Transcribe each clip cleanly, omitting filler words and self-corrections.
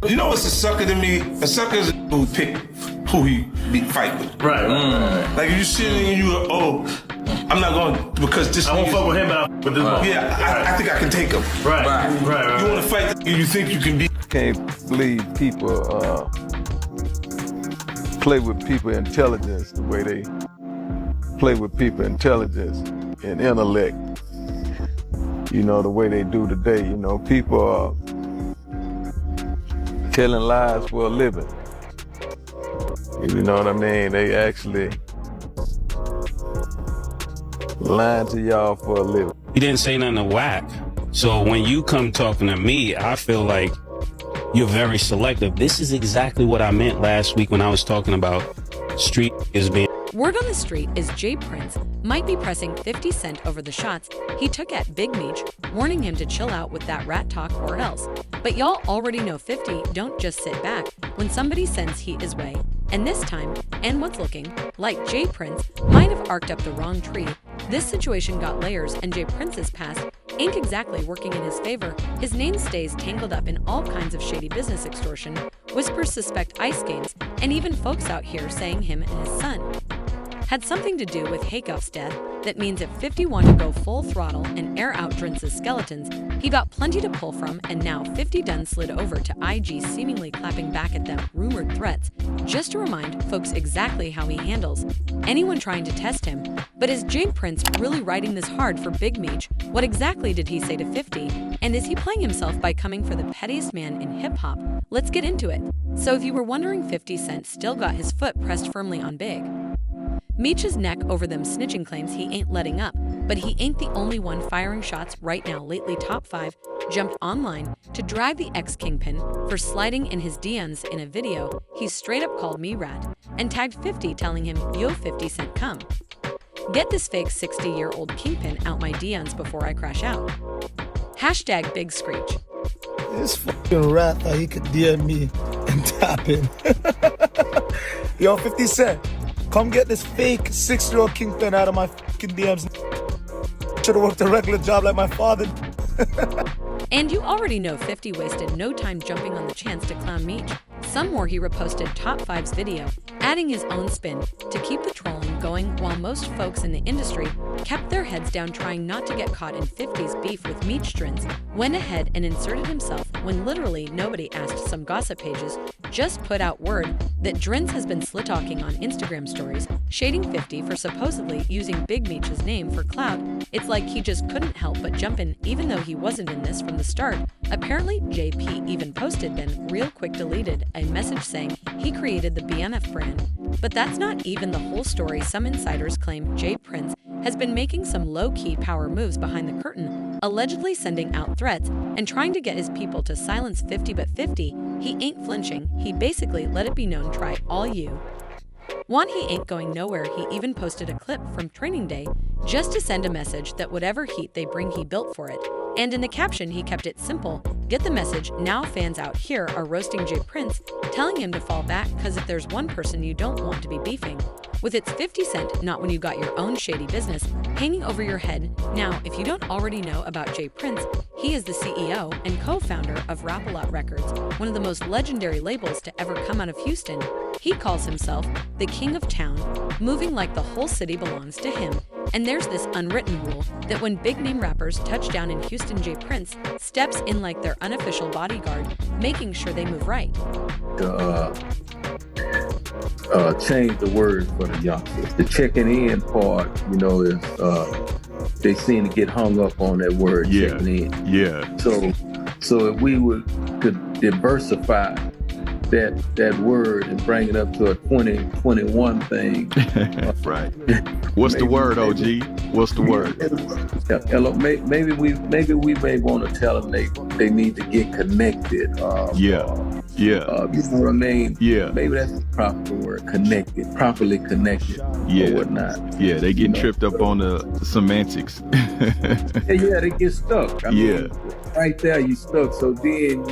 You know what's a sucker to me? A sucker is who pick who he be fight with. Right. Like if you sitting and you go, oh, I'm not going because this. I won't fuck with him, but I'll fuck with this one. Yeah, I think I can take him. Right. You want to fight? You think you can beat? Can't believe people play with people intelligence the way they play with people intelligence and intellect. You know, the way they do today. You know, people are telling lies for a living. You know what I mean? They actually lying to y'all for a living. He didn't say nothing to whack. So when you come talking to me, I feel like you're very selective. This is exactly what I meant last week when I was talking about street is being. Word on the street is Jay Prince might be pressing 50 Cent over the shots he took at Big Meech, warning him to chill out with that rat talk or else. But y'all already know 50 don't just sit back when somebody sends heat his way. And this time, and what's looking like Jay Prince might have arced up the wrong tree, this situation got layers and Jay Prince's past ain't exactly working in his favor. His name stays tangled up in all kinds of shady business extortion, whispers suspect ice games, and even folks out here saying him and his son had something to do with Haykuff's death. That means if 50 wanted to go full throttle and air out Drence's skeletons, he got plenty to pull from, and now 50 done slid over to IG seemingly clapping back at them rumored threats, just to remind folks exactly how he handles anyone trying to test him. But is Jay Prince really riding this hard for Big Meech? What exactly did he say to 50? And is he playing himself by coming for the pettiest man in hip-hop? Let's get into it. So if you were wondering, 50 Cent still got his foot pressed firmly on Big Meech's neck over them snitching claims he ain't letting up, but he ain't the only one firing shots right now. Lately, Top 5 jumped online to drag the ex-kingpin for sliding in his DMs in a video. He straight up called me rat and tagged 50, telling him, yo 50 Cent come get this fake 60-year-old kingpin out my DMs before I crash out. Hashtag Big Screech. This fucking rat thought he could DM me and tap in. Yo 50 Cent. Come get this fake 6-year-old kingpin out of my fucking DMs. Should've worked a regular job like my father. And you already know 50 wasted no time jumping on the chance to clown Meech. Some more he reposted Top 5's video, adding his own spin to keep the trolling going, while most folks in the industry kept their heads down trying not to get caught in 50's beef with Meech. Drenz went ahead and inserted himself when literally nobody asked. Some gossip pages just put out word that Drenz has been slit-talking on Instagram stories, shading 50 for supposedly using Big Meech's name for clout. It's like he just couldn't help but jump in even though he wasn't in this from the start. Apparently, JP even posted, then real quick deleted a message saying he created the BNF brand. But that's not even the whole story. Some insiders claim Jay Prince has been making some low-key power moves behind the curtain, allegedly sending out threats and trying to get his people to silence 50. But 50, he ain't flinching. He basically let it be known, try all you want, he ain't going nowhere. He even posted a clip from training day just to send a message that whatever heat they bring, he built for it. And in the caption, he kept it simple. Get the message. Now fans out here are roasting Jay Prince, telling him to fall back, because if there's one person you don't want to be beefing with, it's 50 Cent, not when you got your own shady business hanging over your head. Now, if you don't already know about Jay Prince, he is the CEO and co-founder of Rap-A-Lot Records, one of the most legendary labels to ever come out of Houston. He calls himself the king of town, moving like the whole city belongs to him. And there's this unwritten rule that when big-name rappers touch down in Houston, Jay Prince steps in like their unofficial bodyguard, making sure they move right. Change the word for the youngsters. The checking in part, you know, is they seem to get hung up on that word, checking in. Yeah. So if we could diversify that word and bring it up to a 2021 thing. Right. What's the word, OG? What's the word? Hello. Maybe we may want to tell them they need to get connected. Yeah. You know what I mean? Yeah. Maybe that's the proper word, connected, properly connected, or whatnot. Yeah, they getting tripped up on the semantics. Yeah, they get stuck. I mean, right there you stuck. So then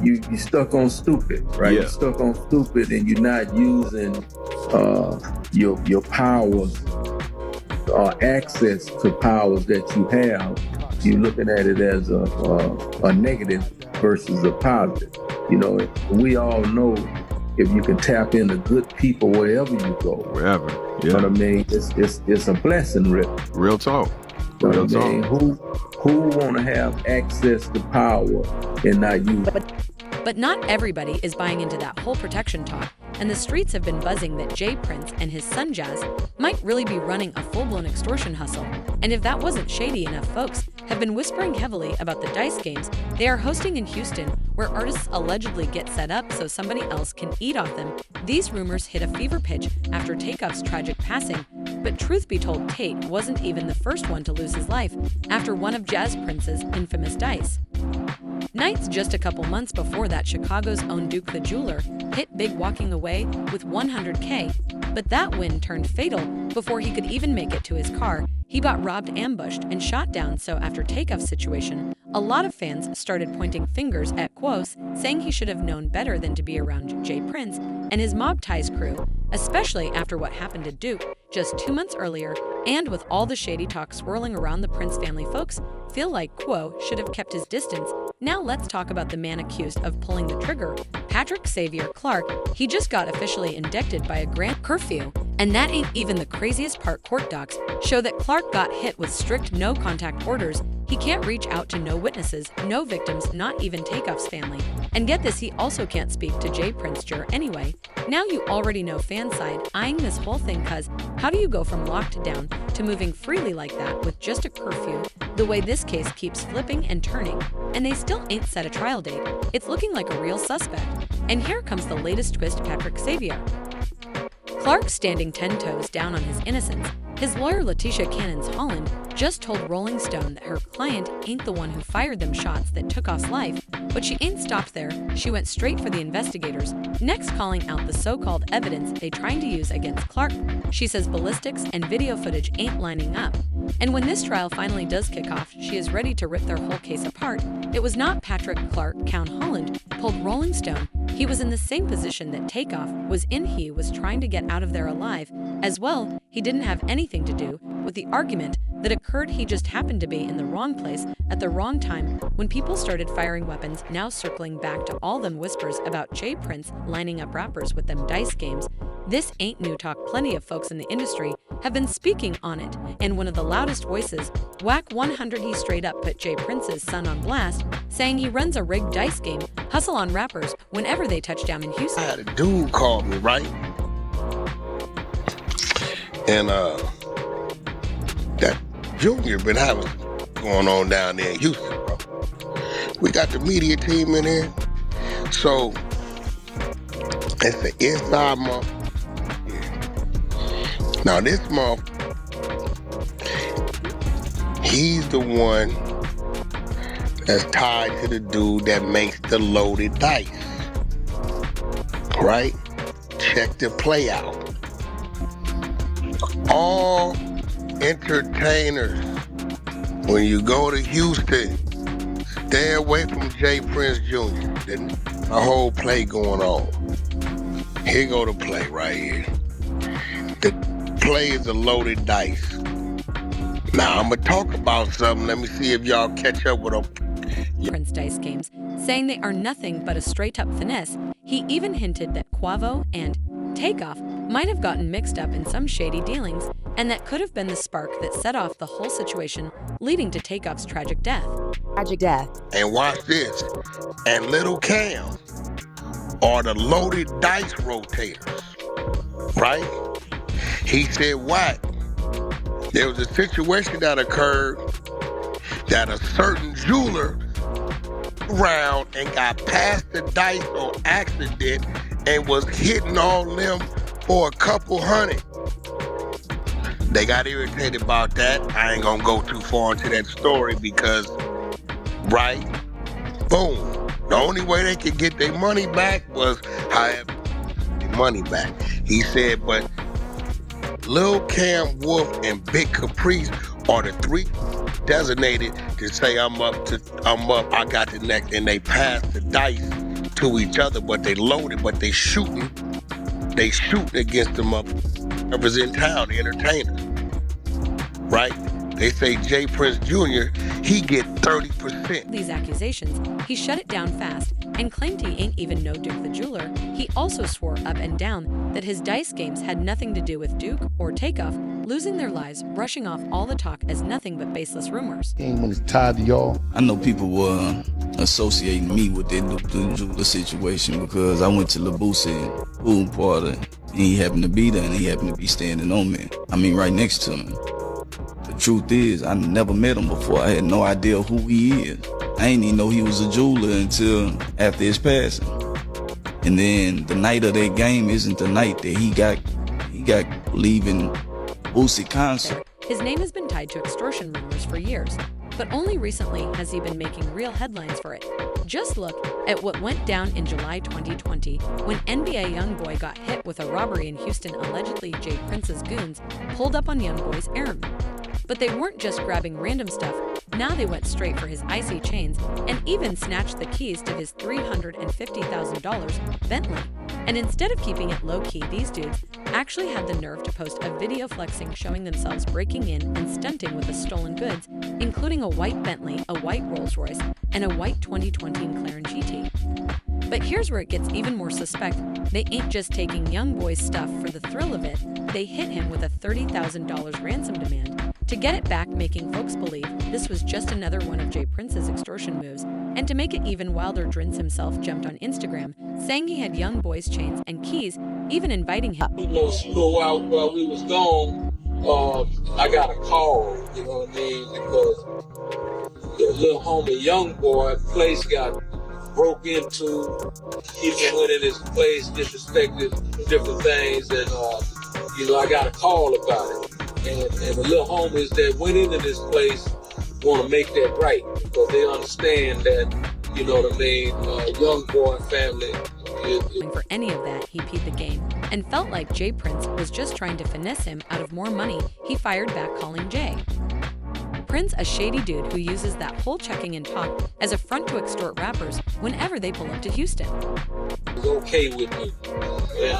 you stuck on stupid, right? Yeah. You're stuck on stupid, and you're not using your powers or access to powers that you have. You're looking at it as a negative versus a positive. You know, we all know if you can tap into good people wherever you go. Wherever. You know Yeah. what I mean? It's a blessing, really. Real talk. You know Real what I mean? talk. Who want to have access to power and not use it? But not everybody is buying into that whole protection talk, and the streets have been buzzing that Jay Prince and his son Jazz might really be running a full-blown extortion hustle. And if that wasn't shady enough, folks have been whispering heavily about the dice games they are hosting in Houston, where artists allegedly get set up so somebody else can eat off them. These rumors hit a fever pitch after Takeoff's tragic passing, but truth be told, Tate wasn't even the first one to lose his life after one of Jazz Prince's infamous dice. Nights just a couple months before that, Chicago's own Duke the Jeweler hit big walking away with $100K, but that win turned fatal before he could even make it to his car. He got robbed, ambushed, and shot down. So after Takeoff's situation, a lot of fans started pointing fingers at Quos, saying he should have known better than to be around Jay Prince and his mob ties crew, especially after what happened to Duke just 2 months earlier. And with all the shady talk swirling around the Prince family, folks feel like Quo should have kept his distance. Now let's talk about the man accused of pulling the trigger, Patrick Xavier Clark. He just got officially indicted by a grand curfew, and that ain't even the craziest part. Court docs show that Clark got hit with strict no-contact orders. He can't reach out to no witnesses, no victims, not even Takeoff's family. And get this, he also can't speak to Jay Prince Jr. anyway. Now you already know fan side eyeing this whole thing, cuz how do you go from locked down to moving freely like that with just a curfew? The way this case keeps flipping and turning, and they still ain't set a trial date. It's looking like a real suspect. And here comes the latest twist. Patrick Xavier Clark standing 10 toes down on his innocence. His lawyer Letitia Cannons Holland just told Rolling Stone that her client ain't the one who fired them shots that took Off's life, but she ain't stopped there. She went straight for the investigators, next calling out the so-called evidence they trying to use against Clark. She says ballistics and video footage ain't lining up. And when this trial finally does kick off, she is ready to rip their whole case apart. It was not Patrick Clark, Count Holland told Rolling Stone. He was in the same position that Takeoff was in. He was trying to get out of there alive. As well, he didn't have anything to do with the argument that occurred. He just happened to be in the wrong place at the wrong time when people started firing weapons. Now circling back to all them whispers about Jay Prince lining up rappers with them dice games. This ain't new talk. Plenty of folks in the industry have been speaking on it, and one of the loudest voices, Whack 100, he straight up put Jay Prince's son on blast, saying he runs a rigged dice game hustle on rappers whenever they touch down in Houston. I had a dude call me, right? And that Junior been having going on down there in Houston, bro. We got the media team in there. So it's the inside month. Now this month, he's the one that's tied to the dude that makes the loaded dice. Right? Check the play out. All entertainers, when you go to Houston, stay away from Jay Prince Jr. There's a whole play going on. Here go the play right here. The play is a loaded dice. Now I'm gonna talk about something. Let me see if y'all catch up with them. Prince dice games, saying they are nothing but a straight-up finesse. He even hinted that Quavo and Takeoff might have gotten mixed up in some shady dealings, and that could have been the spark that set off the whole situation, leading to Takeoff's tragic death. And watch this. And Little Cam are the loaded dice rotators, right? He said, what? There was a situation that occurred that a certain jeweler around and got past the dice on accident and was hitting on them for a couple hundred. They got irritated about that. I ain't gonna go too far into that story because, right, boom. The only way they could get their money back was however their money back. He said, but Lil Cam Wolf and Big Caprice are the three designated to say I'm up, I got the next, and they pass the dice to each other, but they loaded, but they shooting against them up whoever's in town, the entertainers. Right? They say Jay Prince Jr., he get 30%. These accusations, he shut it down fast and claimed he ain't even know Duke the jeweler. He also swore up and down that his dice games had nothing to do with Duke or Takeoff losing their lives, brushing off all the talk as nothing but baseless rumors. When it's tied to y'all. I know people were associating me with that Duke the jeweler situation because I went to LaBusa pool party and he happened to be there and he happened to be standing on me. I mean, right next to me. The truth is, I never met him before. I had no idea who he is. I didn't even know he was a jeweler until after his passing. And then the night of that game isn't the night that he got leaving Boosie concert. His name has been tied to extortion rumors for years, but only recently has he been making real headlines for it. Just look at what went down in July 2020 when NBA YoungBoy got hit with a robbery in Houston. Allegedly, Jay Prince's goons pulled up on YoungBoy's errand. But they weren't just grabbing random stuff. Now they went straight for his icy chains and even snatched the keys to his $350,000 Bentley. And instead of keeping it low-key, these dudes actually had the nerve to post a video flexing showing themselves breaking in and stunting with the stolen goods, including a white Bentley, a white Rolls Royce, and a white 2020 McLaren GT. But here's where it gets even more suspect. They ain't just taking YoungBoy's stuff for the thrill of it. They hit him with a $30,000 ransom demand to get it back, making folks believe this was just another one of Jay Prince's extortion moves. And to make it even wilder, Drince himself jumped on Instagram, saying he had YoungBoy's chains and keys, even inviting him. You know, while we was gone, I got a call, you know what I mean, because the little homie YoungBoy place got broke into. People went in his place, disrespected different things, and you know, I got a call about it. And the little homies that went into this place want to make that right because they understand that, you know what I mean, YoungBoy family. For any of that, he peed the game and felt like Jay Prince was just trying to finesse him out of more money. He fired back, calling Jay Prince a shady dude who uses that whole checking in talk as a front to extort rappers whenever they pull up to Houston. It's okay with me. And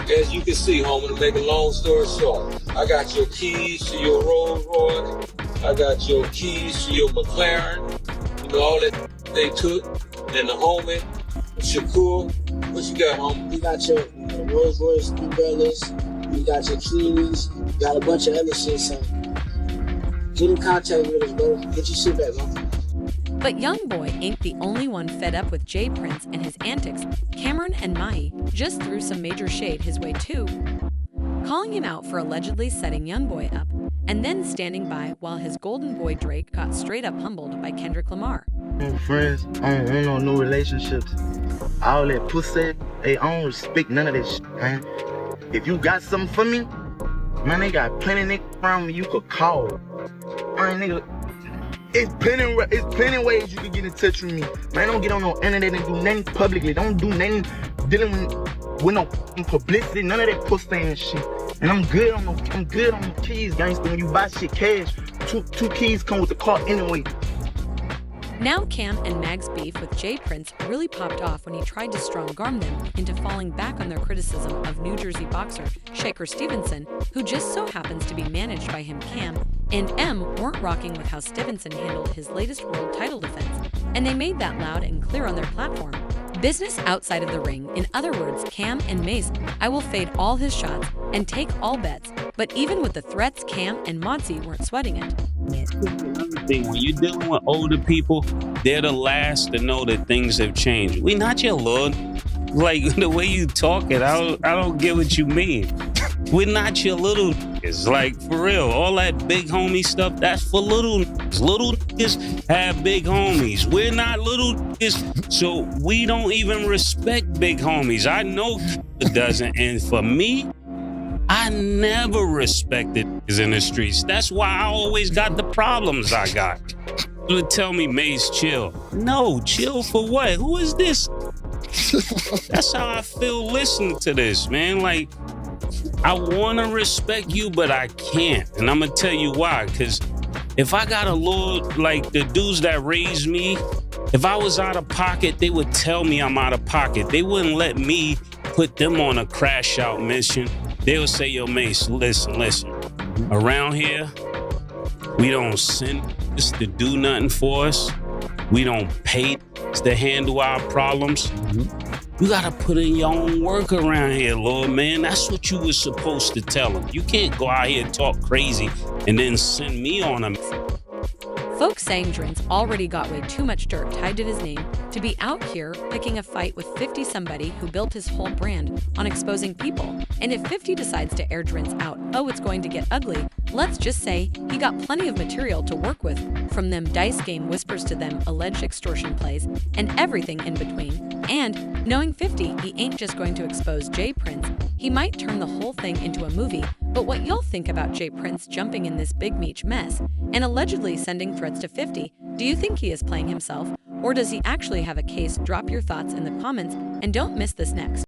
as you can see, homie, to make a long story short, I got your keys to your Rolls Royce. I got your keys to your McLaren. You know, all that they took. And the homie, Shakur, what you got, homie? We got your Rolls Royce, New Bellas. We got your keys. We got a bunch of other shit, so get in contact with us, bro. Get your shit back, bro. But YoungBoy ain't the only one fed up with Jay Prince and his antics. Cameron and Mahi just threw some major shade his way too, calling him out for allegedly setting YoungBoy up and then standing by while his golden boy Drake got straight up humbled by Kendrick Lamar. No friends, I don't want no relationships. All that pussy, I don't respect none of that shit, man. If you got something for me, man, they got plenty niggas around me you could call. Man, nigga, it's plenty ways you can get in touch with me. Man, don't get on no internet and do nothing publicly. Don't do nothing dealing with no publicity, none of that pussy and shit. And I'm good on the keys, gangster. When you buy shit cash, two keys come with the car anyway. Now Cam and Mag's beef with Jay Prince really popped off when he tried to strong-arm them into falling back on their criticism of New Jersey boxer Shakur Stevenson, who just so happens to be managed by him. Cam and M weren't rocking with how Stevenson handled his latest world title defense, and they made that loud and clear on their platform. Business outside of the ring. In other words, Cam and Mace, I will fade all his shots and take all bets. But even with the threats, Cam and Modsy weren't sweating it. Another thing, when you're dealing with older people, they're the last to know that things have changed. We not your lord. Like the way you talk it, I don't get what you mean. We're not your little niggas. Like, for real, all that big homie stuff, that's for little niggas. Little niggas have big homies. We're not little niggas, so we don't even respect big homies. I know it doesn't, and for me, I never respected niggas in the streets. That's why I always got the problems I got. You would tell me, Mace, chill. No, chill for what? Who is this? That's how I feel listening to this, man. Like, I want to respect you, but I can't. And I'm going to tell you why. Because if I got a lord, like the dudes that raised me, if I was out of pocket, they would tell me I'm out of pocket. They wouldn't let me put them on a crash out mission. They would say, yo, Mace, listen. Around here, We don't send this to do nothing for us. We don't pay to handle our problems. You gotta put in your own work around here, Lord, man. That's what you were supposed to tell him. You can't go out here and talk crazy and then send me on him. Folks saying Drince already got way too much dirt tied to his name to be out here picking a fight with 50 somebody who built his whole brand on exposing people. And if 50 decides to air Drince out, oh, it's going to get ugly. Let's just say he got plenty of material to work with, from them dice game whispers to them alleged extortion plays, and everything in between. And knowing 50, he ain't just going to expose J Prince. He might turn the whole thing into a movie. But what y'all think about J Prince jumping in this big Meech mess and allegedly sending threats to 50? Do you think he is playing himself? Or does he actually have a case? Drop your thoughts in the comments and don't miss this next.